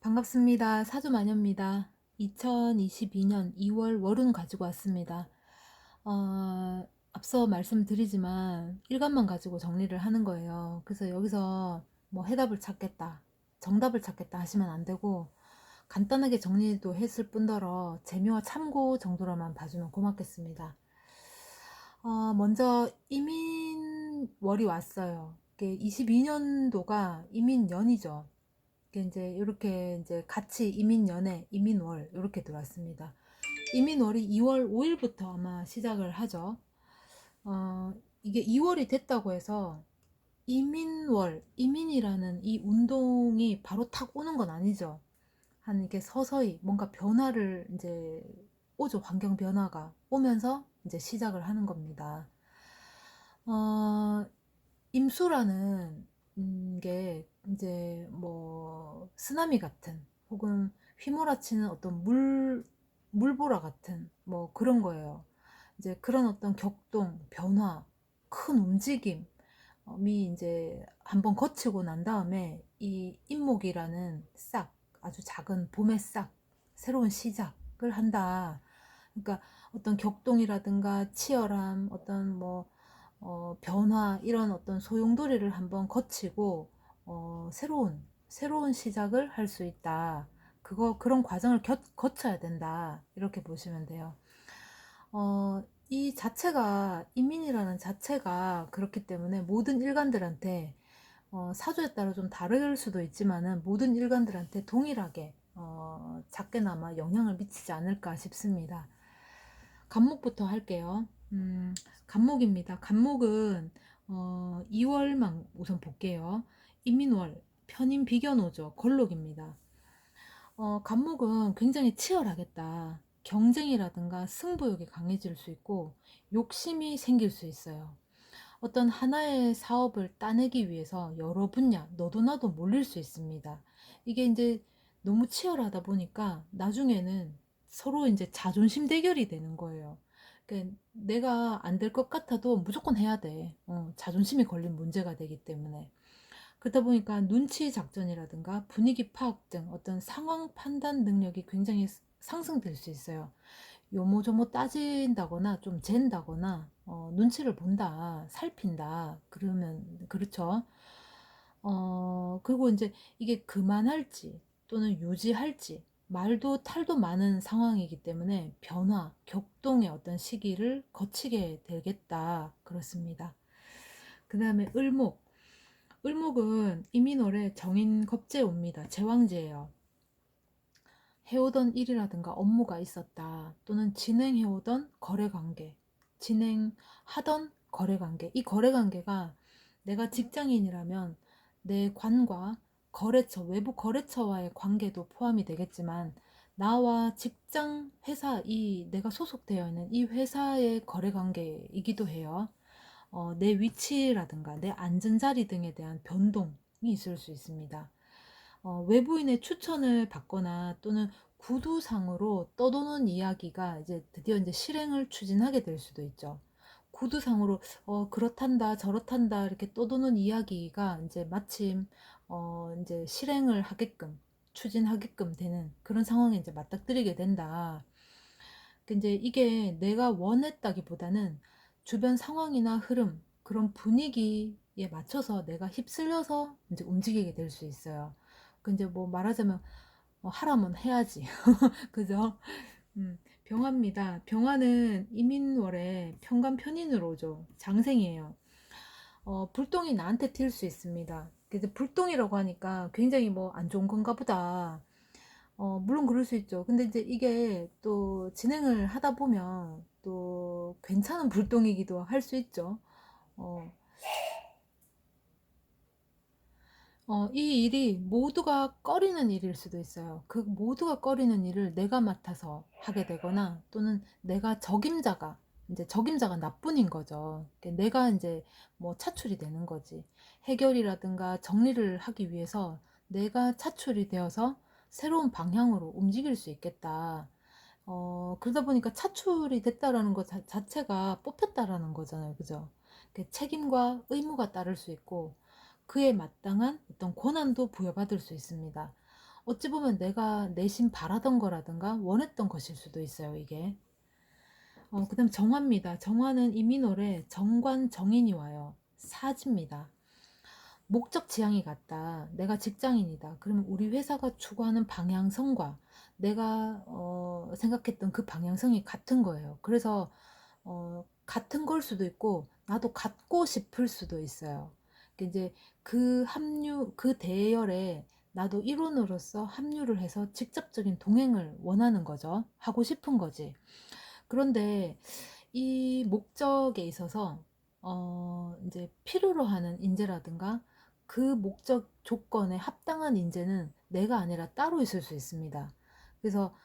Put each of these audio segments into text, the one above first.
반갑습니다. 사주마녀입니다. 2022년 2월 월운 가지고 왔습니다. 앞서 말씀드리지만 일간만 가지고 정리를 하는 거예요. 그래서 여기서 뭐 해답을 찾겠다, 정답을 찾겠다 하시면 안 되고 간단하게 정리도 했을 뿐더러 재미와 참고 정도로만 봐주면 고맙겠습니다. 먼저 이민월이 왔어요. 22년도가 이민년이죠. 이제 이렇게 이제 같이 이민연애, 이민월 이렇게 들어왔습니다. 이민월이 2월 5일부터 아마 시작을 하죠. 이게 2월이 됐다고 해서 이민월, 이민이라는 이 운동이 바로 탁 오는 건 아니죠. 한 이게 서서히 뭔가 변화를 이제 오죠. 환경 변화가 오면서 이제 시작을 하는 겁니다. 어, 임수라는 게 이제 뭐 쓰나미 같은 혹은 휘몰아치는 어떤 물보라 같은 뭐 그런 거예요. 이제 그런 어떤 격동, 변화, 큰 움직임이 이제 한번 거치고 난 다음에 이 임목이라는 싹, 아주 작은 봄의 싹, 새로운 시작을 한다. 그러니까 어떤 격동이라든가 치열함, 어떤 뭐 변화 이런 어떤 소용돌이를 한번 거치고 새로운 시작을 할 수 있다. 그런 과정을 거쳐야 된다. 이렇게 보시면 돼요. 이 자체가 인민이라는 자체가 그렇기 때문에 모든 일간들한테 사주에 따라 좀 다를 수도 있지만은 모든 일간들한테 동일하게 작게나마 영향을 미치지 않을까 싶습니다. 간목부터 할게요. 간목입니다. 간목은 2월만 우선 볼게요. 인민월, 편인 비견호죠. 걸록입니다. 간목은 굉장히 치열하겠다. 경쟁이라든가 승부욕이 강해질 수 있고 욕심이 생길 수 있어요. 어떤 하나의 사업을 따내기 위해서 여러 분야, 너도 나도 몰릴 수 있습니다. 이게 이제 너무 치열하다 보니까 나중에는 서로 이제 자존심 대결이 되는 거예요. 그러니까 내가 안 될 것 같아도 무조건 해야 돼. 자존심이 걸린 문제가 되기 때문에. 그러다 보니까 눈치 작전이라든가 분위기 파악 등 어떤 상황 판단 능력이 굉장히 상승될 수 있어요. 요모조모 따진다거나 좀 잰다거나 눈치를 본다, 살핀다 그러면 그렇죠. 그리고 이제 이게 그만할지 또는 유지할지 말도 탈도 많은 상황이기 때문에 변화, 격동의 어떤 시기를 거치게 되겠다 그렇습니다. 그 다음에 을목. 을목은 이민월에 정인 겁재에 옵니다. 제왕제예요. 해오던 일이라든가 업무가 있었다. 또는 진행해오던 거래관계, 진행하던 거래관계. 이 거래관계가 내가 직장인이라면 내 관과 거래처, 외부 거래처와의 관계도 포함이 되겠지만 나와 직장, 회사, 이 내가 소속되어 있는 이 회사의 거래관계이기도 해요. 내 위치라든가 내 앉은 자리 등에 대한 변동이 있을 수 있습니다. 외부인의 추천을 받거나 또는 구두상으로 떠도는 이야기가 이제 드디어 이제 실행을 추진하게 될 수도 있죠. 구두상으로 그렇단다 저렇단다 이렇게 떠도는 이야기가 이제 마침 이제 실행을 하게끔 추진하게끔 되는 그런 상황에 이제 맞닥뜨리게 된다. 이제 이게 내가 원했다기보다는 주변 상황이나 흐름 그런 분위기에 맞춰서 내가 휩쓸려서 이제 움직이게 될 수 있어요. 이제 뭐 말하자면 하라면 해야지. 그죠? 병화입니다. 병화는 이민월에 편관 편인으로 오죠. 장생이에요. 불똥이 나한테 튈 수 있습니다. 근데 불똥이라고 하니까 굉장히 뭐 안 좋은 건가 보다. 물론 그럴 수 있죠. 근데 이제 이게 또 진행을 하다 보면 또 괜찮은 불똥이기도 할 수 있죠. 어, 이 일이 모두가 꺼리는 일일 수도 있어요. 그 모두가 꺼리는 일을 내가 맡아서 하게 되거나 또는 내가 적임자가 이제 적임자가 나뿐인 거죠. 내가 이제 뭐 차출이 되는 거지. 해결이라든가 정리를 하기 위해서 내가 차출이 되어서 새로운 방향으로 움직일 수 있겠다. 그러다 보니까 차출이 됐다라는 것 자체가 뽑혔다라는 거잖아요. 그죠? 책임과 의무가 따를 수 있고 그에 마땅한 어떤 권한도 부여받을 수 있습니다. 어찌 보면 내가 내심 바라던 거라든가 원했던 것일 수도 있어요, 이게. 그다음 정화입니다. 정화는 이민월에 정관 정인이 와요. 사지입니다. 목적 지향이 같다. 내가 직장인이다. 그러면 우리 회사가 추구하는 방향성과 내가 생각했던 그 방향성이 같은 거예요. 그래서 같은 걸 수도 있고 나도 갖고 싶을 수도 있어요. 이제 그 대열에 나도 일원으로서 합류를 해서 직접적인 동행을 원하는 거죠. 하고 싶은 거지. 그런데 이 목적에 있어서 이제 필요로 하는 인재라든가 그 목적 조건에 합당한 인재는 내가 아니라 따로 있을 수 있습니다. 그래서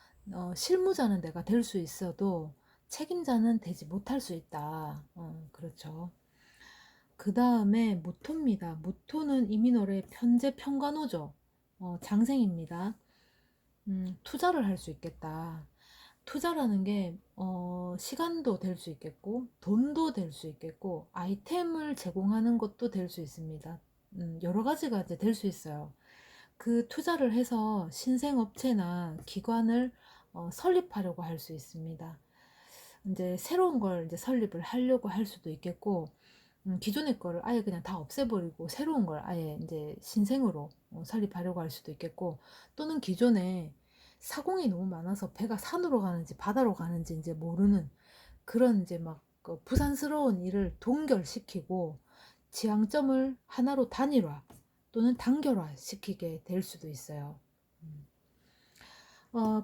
실무자는 내가 될 수 있어도 책임자는 되지 못할 수 있다. 그렇죠. 그 다음에 무토입니다. 무토는 이민월의 편재 평관호죠. 장생입니다. 투자를 할 수 있겠다. 투자라는 게 시간도 될 수 있겠고 돈도 될 수 있겠고 아이템을 제공하는 것도 될 수 있습니다. 여러 가지가 이제 될 수 있어요. 그 투자를 해서 신생업체나 기관을 설립하려고 할 수 있습니다. 이제 새로운 걸 이제 설립을 하려고 할 수도 있겠고 기존의 거를 아예 그냥 다 없애버리고 새로운 걸 아예 이제 신생으로 설립하려고 할 수도 있겠고, 또는 기존에 사공이 너무 많아서 배가 산으로 가는지 바다로 가는지 이제 모르는 그런 이제 막그 부산스러운 일을 동결시키고 지향점을 하나로 단일화 또는 단결화 시키게 될 수도 있어요.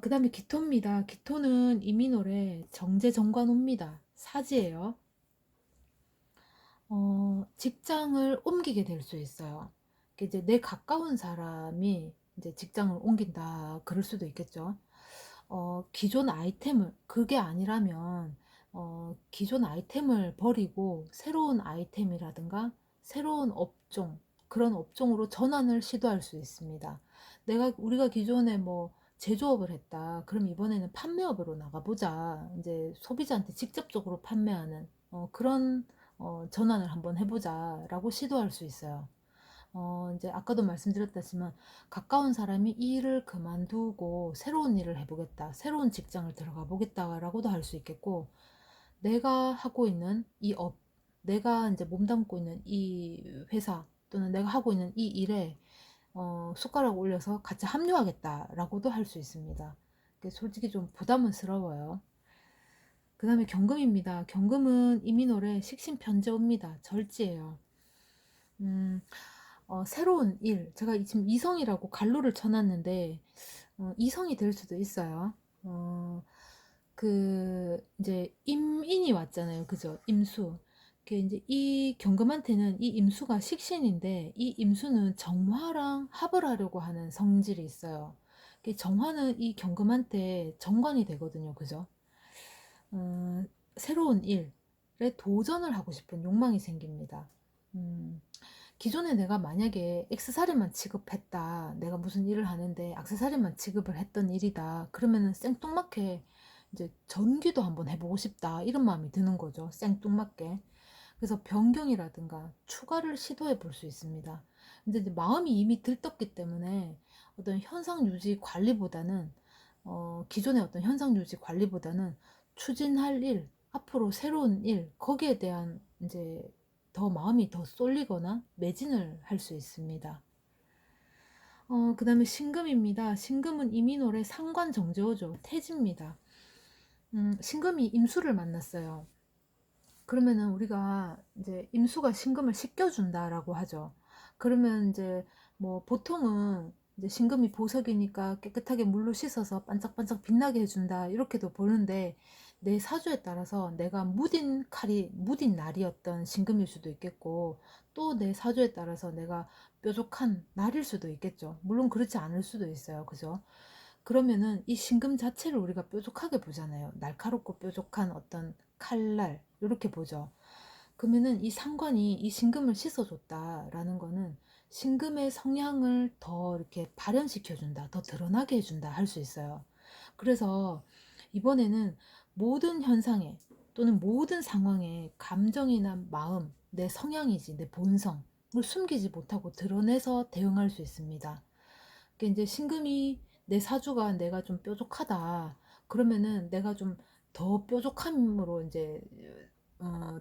그 다음에 기토입니다. 기토는 이민월의 정제정관호입니다. 사지예요. 직장을 옮기게 될 수 있어요. 이제 내 가까운 사람이 이제 직장을 옮긴다 그럴 수도 있겠죠. 기존 아이템을 그게 아니라면 기존 아이템을 버리고 새로운 아이템이라든가 새로운 업종, 그런 업종으로 전환을 시도할 수 있습니다. 우리가 기존에 뭐 제조업을 했다. 그럼 이번에는 판매업으로 나가보자. 이제 소비자한테 직접적으로 판매하는 그런 전환을 한번 해보자라고 시도할 수 있어요. 이제 아까도 말씀드렸다지만 가까운 사람이 이 일을 그만두고 새로운 일을 해보겠다, 새로운 직장을 들어가 보겠다라고도 할 수 있겠고, 내가 하고 있는 이 업, 내가 이제 몸담고 있는 이 회사 또는 내가 하고 있는 이 일에 숟가락 올려서 같이 합류하겠다라고도 할 수 있습니다. 솔직히 좀 부담스러워요. 그 다음에 경금입니다. 경금은 이민월의 식신편제옵니다. 절지예요. 음, 새로운 일, 제가 지금 이성이라고 갈로를 쳐놨는데 이성이 될 수도 있어요. 이제 임인이 왔잖아요, 그죠? 임수. 이제 이 경금한테는 이 임수가 식신인데 이 임수는 정화랑 합을 하려고 하는 성질이 있어요. 정화는 이 경금한테 정관이 되거든요, 그죠? 음, 새로운 일에 도전을 하고 싶은 욕망이 생깁니다. 음, 기존에 내가 만약에 액세서리만 취급했다. 내가 무슨 일을 하는데 액세서리만 취급을 했던 일이다. 그러면은 생뚱맞게 이제 전기도 한번 해보고 싶다. 이런 마음이 드는 거죠. 생뚱맞게. 그래서 변경이라든가 추가를 시도해 볼 수 있습니다. 근데 이제 마음이 이미 들떴기 때문에 어떤 현상 유지 관리보다는 기존의 어떤 현상 유지 관리보다는 추진할 일, 앞으로 새로운 일, 거기에 대한 이제 더 마음이 더 쏠리거나 매진을 할 수 있습니다. 그 다음에 신금입니다. 신금은 이민월의 상관정제호죠. 태지입니다. 신금이 임수를 만났어요. 그러면은 우리가 이제 임수가 신금을 씻겨준다라고 하죠. 그러면 이제 뭐 보통은 이제 신금이 보석이니까 깨끗하게 물로 씻어서 반짝반짝 빛나게 해준다 이렇게도 보는데, 내 사주에 따라서 내가 무딘 날이었던 신금일 수도 있겠고, 또 내 사주에 따라서 내가 뾰족한 날일 수도 있겠죠. 물론 그렇지 않을 수도 있어요, 그죠? 그러면은 이 신금 자체를 우리가 뾰족하게 보잖아요. 날카롭고 뾰족한 어떤 칼날 이렇게 보죠. 그러면은 이 상관이 이 신금을 씻어줬다라는 거는 신금의 성향을 더 이렇게 발현시켜준다, 더 드러나게 해준다 할 수 있어요. 그래서 이번에는 모든 현상에 또는 모든 상황에 감정이나 마음, 내 성향이지, 내 본성을 숨기지 못하고 드러내서 대응할 수 있습니다. 그게 이제 신금이 내 사주가 내가 좀 뾰족하다. 그러면은 내가 좀 더 뾰족함으로 이제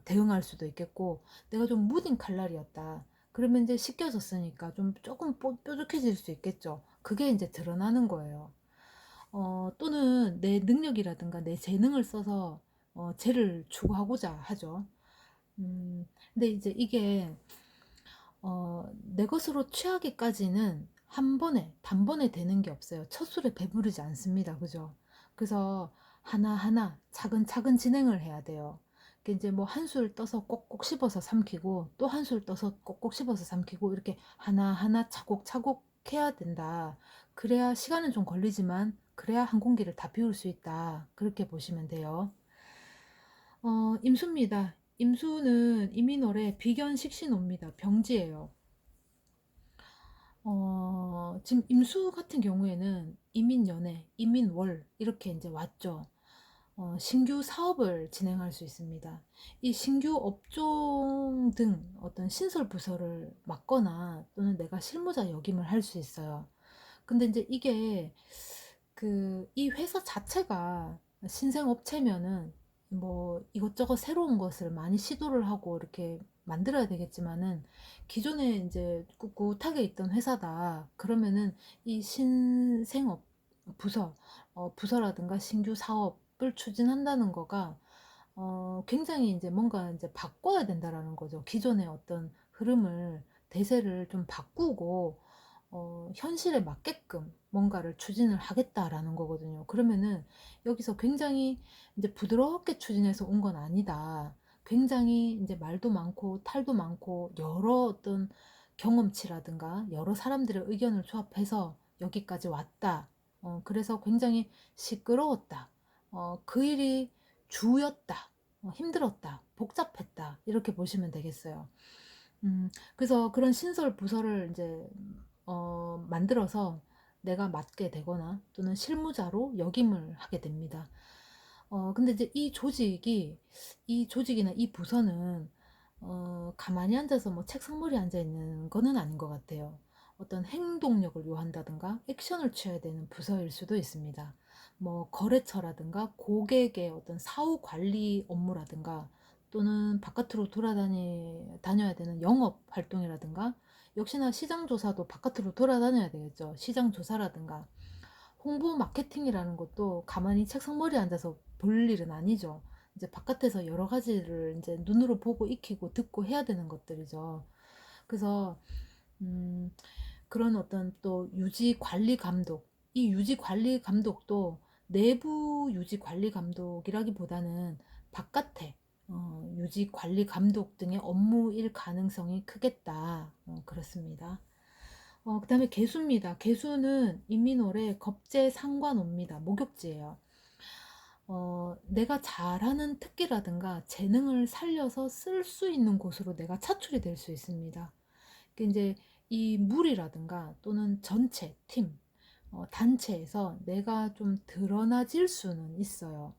대응할 수도 있겠고, 내가 좀 무딘 칼날이었다. 그러면 이제 씻겨졌으니까 좀 조금 뾰족해질 수 있겠죠. 그게 이제 드러나는 거예요. 또는 내 능력이라든가 내 재능을 써서 재를 추구하고자 하죠. 근데 이제 이게 내 것으로 취하기까지는 한 번에 단번에 되는 게 없어요. 첫 술에 배부르지 않습니다. 그죠? 그래서 하나하나 차근차근 진행을 해야 돼요. 이제 뭐 한 술 떠서 꼭꼭 씹어서 삼키고, 또 한 술 떠서 꼭꼭 씹어서 삼키고, 이렇게 하나하나 차곡차곡 해야 된다. 그래야 시간은 좀 걸리지만 그래야 한 공기를 다 비울 수 있다. 그렇게 보시면 돼요. 임수입니다. 임수는 이민월의 비견식신호입니다. 병지예요. 지금 임수 같은 경우에는 이민연애, 이민월 이렇게 이제 왔죠. 신규 사업을 진행할 수 있습니다. 이 신규 업종 등 어떤 신설 부서를 맡거나 또는 내가 실무자 역임을 할 수 있어요. 근데 이제 이게 이 회사 자체가 신생 업체면은 뭐 이것저것 새로운 것을 많이 시도를 하고 이렇게 만들어야 되겠지만은, 기존에 이제 꿋꿋하게 있던 회사다 그러면은 이 신생업 부서 부서라든가 신규 사업을 추진한다는 거가 굉장히 이제 뭔가 이제 바꿔야 된다라는 거죠. 기존의 어떤 흐름을, 대세를 좀 바꾸고 현실에 맞게끔 뭔가를 추진을 하겠다라는 거거든요. 그러면은 여기서 굉장히 이제 부드럽게 추진해서 온 건 아니다. 굉장히 이제 말도 많고 탈도 많고 여러 어떤 경험치라든가 여러 사람들의 의견을 조합해서 여기까지 왔다. 그래서 굉장히 시끄러웠다. 그 일이 주였다. 힘들었다. 복잡했다. 이렇게 보시면 되겠어요. 그래서 그런 신설 부서를 이제 만들어서 내가 맡게 되거나 또는 실무자로 역임을 하게 됩니다. 근데 이제 이 조직이나 이 부서는 가만히 앉아서 뭐 책상머리에 앉아 있는 거는 아닌 것 같아요. 어떤 행동력을 요한다든가 액션을 취해야 되는 부서일 수도 있습니다. 뭐 거래처라든가 고객의 어떤 사후 관리 업무라든가, 또는 바깥으로 다녀야 되는 영업 활동이라든가, 역시나 시장 조사도 바깥으로 돌아다녀야 되겠죠. 시장 조사라든가 홍보 마케팅이라는 것도 가만히 책상머리에 앉아서 볼 일은 아니죠. 이제 바깥에서 여러 가지를 이제 눈으로 보고 익히고 듣고 해야 되는 것들이죠. 그래서 음, 그런 어떤 또 유지 관리 감독, 이 유지 관리 감독도 내부 유지 관리 감독이라기보다는 바깥에 유지 관리 감독 등의 업무일 가능성이 크겠다. 그렇습니다. 그다음에 개수입니다. 개수는 인민월의 겁재 상관옵니다. 목욕지예요. 내가 잘하는 특기라든가 재능을 살려서 쓸 수 있는 곳으로 내가 차출이 될 수 있습니다. 이제 이 무리라든가 또는 전체 팀, 단체에서 내가 좀 드러나질 수는 있어요.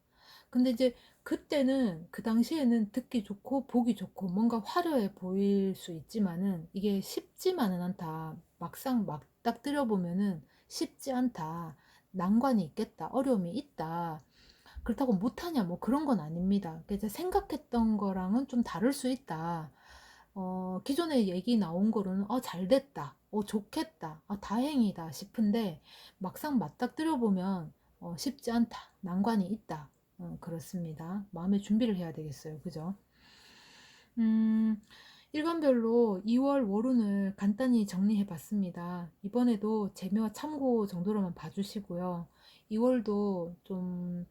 근데 이제 그때는, 그 당시에는 듣기 좋고 보기 좋고 뭔가 화려해 보일 수 있지만은 이게 쉽지만은 않다. 막상 맞닥뜨려 보면은 쉽지 않다. 난관이 있겠다. 어려움이 있다. 그렇다고 못하냐 뭐 그런 건 아닙니다. 이제 생각했던 거랑은 좀 다를 수 있다. 기존에 얘기 나온 거로는 잘 됐다. 좋겠다. 다행이다 싶은데 막상 맞닥뜨려 보면 쉽지 않다. 난관이 있다. 그렇습니다. 마음의 준비를 해야 되겠어요. 그죠? 음, 일간별로 2월 월운을 간단히 정리해 봤습니다. 이번에도 재미와 참고 정도로만 봐주시고요. 2월도 좀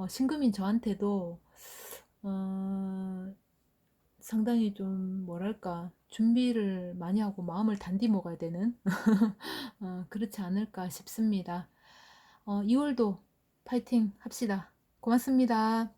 신금인 저한테도 어, 상당히 좀 뭐랄까 준비를 많이 하고 마음을 단디 먹어야 되는 그렇지 않을까 싶습니다. 2월도 파이팅 합시다. 고맙습니다.